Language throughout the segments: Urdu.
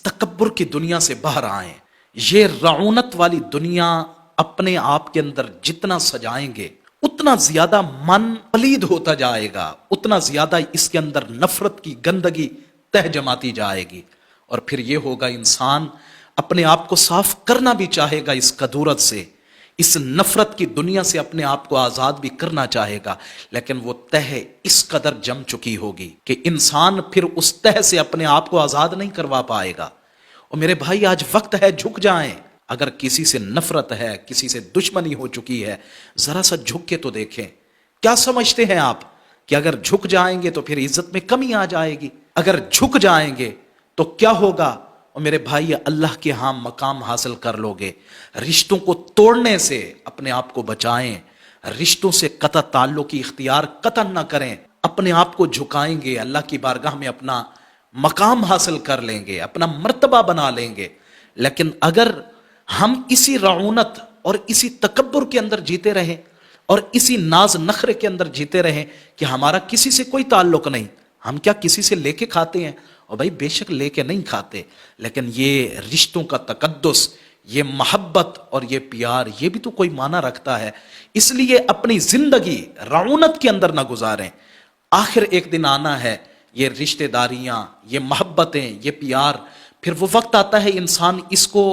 تکبر کی دنیا سے باہر آئیں. یہ رعونت والی دنیا اپنے آپ کے اندر جتنا سجائیں گے اتنا زیادہ من پلید ہوتا جائے گا، اتنا زیادہ اس کے اندر نفرت کی گندگی تہ جماتی جائے گی. اور پھر یہ ہوگا انسان اپنے آپ کو صاف کرنا بھی چاہے گا اس کدورت سے، اس نفرت کی دنیا سے اپنے آپ کو آزاد بھی کرنا چاہے گا، لیکن وہ تہ اس قدر جم چکی ہوگی کہ انسان پھر اس تہ سے اپنے آپ کو آزاد نہیں کروا پائے گا. اور میرے بھائی آج وقت ہے جھک جائیں. اگر کسی سے نفرت ہے، کسی سے دشمنی ہو چکی ہے، ذرا سا جھک کے تو دیکھیں. کیا سمجھتے ہیں آپ کہ اگر جھک جائیں گے تو پھر عزت میں کمی آ جائے گی؟ اگر جھک جائیں گے تو کیا ہوگا؟ اور میرے بھائی اللہ کے ہاں مقام حاصل کر لو گے. رشتوں کو توڑنے سے اپنے آپ کو بچائیں، رشتوں سے قطع تعلق کی اختیار قطع نہ کریں. اپنے آپ کو جھکائیں گے، اللہ کی بارگاہ میں اپنا مقام حاصل کر لیں گے، اپنا مرتبہ بنا لیں گے. لیکن اگر ہم اسی رعونت اور اسی تکبر کے اندر جیتے رہیں اور اسی ناز نخرے کے اندر جیتے رہیں کہ ہمارا کسی سے کوئی تعلق نہیں، ہم کیا کسی سے لے کے کھاتے ہیں؟ اور بھائی بے شک لے کے نہیں کھاتے، لیکن یہ رشتوں کا تقدس، یہ محبت اور یہ پیار، یہ بھی تو کوئی معنی رکھتا ہے. اس لیے اپنی زندگی رعونت کے اندر نہ گزاریں. آخر ایک دن آنا ہے، یہ رشتہ داریاں، یہ محبتیں، یہ پیار، پھر وہ وقت آتا ہے انسان اس کو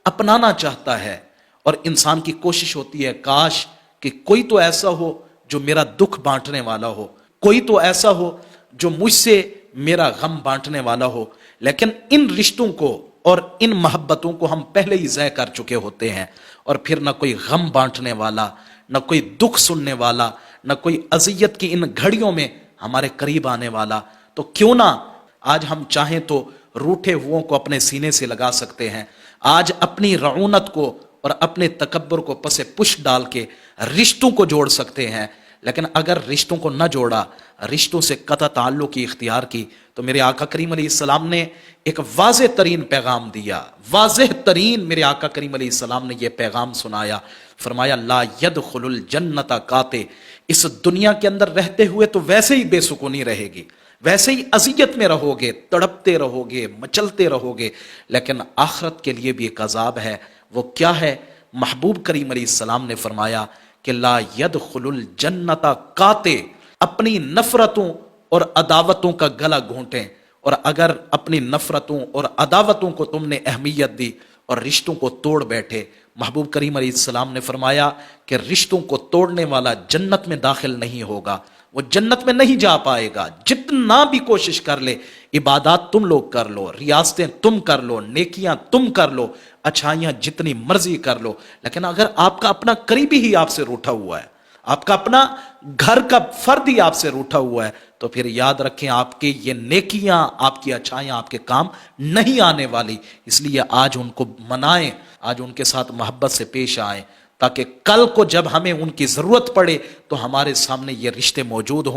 اپنانا چاہتا ہے اور انسان کی کوشش ہوتی ہے کاش کہ کوئی تو ایسا ہو جو میرا دکھ بانٹنے والا ہو، کوئی تو ایسا ہو جو مجھ سے میرا غم بانٹنے والا ہو. لیکن ان رشتوں کو اور ان محبتوں کو ہم پہلے ہی ضائع کر چکے ہوتے ہیں، اور پھر نہ کوئی غم بانٹنے والا، نہ کوئی دکھ سننے والا، نہ کوئی اذیت کی ان گھڑیوں میں ہمارے قریب آنے والا. تو کیوں نہ آج ہم چاہیں تو روٹھے ہوئوں کو اپنے سینے سے لگا سکتے ہیں. آج اپنی رعونت کو اور اپنے تکبر کو پس پش ڈال کے رشتوں کو جوڑ سکتے ہیں. لیکن اگر رشتوں کو نہ جوڑا، رشتوں سے قطع تعلق کی اختیار کی، تو میرے آقا کریم علیہ السلام نے ایک واضح ترین پیغام دیا. واضح ترین میرے آقا کریم علیہ السلام نے یہ پیغام سنایا. فرمایا لا يدخل الجنت قاطع. اس دنیا کے اندر رہتے ہوئے تو ویسے ہی بے سکونی رہے گی، ویسے ہی اذیت میں رہو گے، تڑپتے رہو گے، مچلتے رہو گے، لیکن آخرت کے لیے بھی ایک عذاب ہے. وہ کیا ہے؟ محبوب کریم علیہ السلام نے فرمایا کہ لا يدخل الجنت قاطع. اپنی نفرتوں اور عداوتوں کا گلا گھونٹیں. اور اگر اپنی نفرتوں اور عداوتوں کو تم نے اہمیت دی اور رشتوں کو توڑ بیٹھے، محبوب کریم علیہ السلام نے فرمایا کہ رشتوں کو توڑنے والا جنت میں داخل نہیں ہوگا، وہ جنت میں نہیں جا پائے گا. جتنا بھی کوشش کر لے، عبادات تم لوگ کر لو، ریاستیں تم کر لو، نیکیاں تم کر لو، اچھائیاں جتنی مرضی کر لو، لیکن اگر آپ کا اپنا قریبی ہی آپ سے روٹھا ہوا ہے، آپ کا اپنا گھر کا فرد ہی آپ سے روٹھا ہوا ہے، تو پھر یاد رکھیں آپ کی یہ نیکیاں، آپ کی اچھائیاں آپ کے کام نہیں آنے والی. اس لیے آج ان کو منائیں، آج ان کے ساتھ محبت سے پیش آئیں، تاکہ کل کو جب ہمیں ان کی ضرورت پڑے تو ہمارے سامنے یہ رشتے موجود ہوں.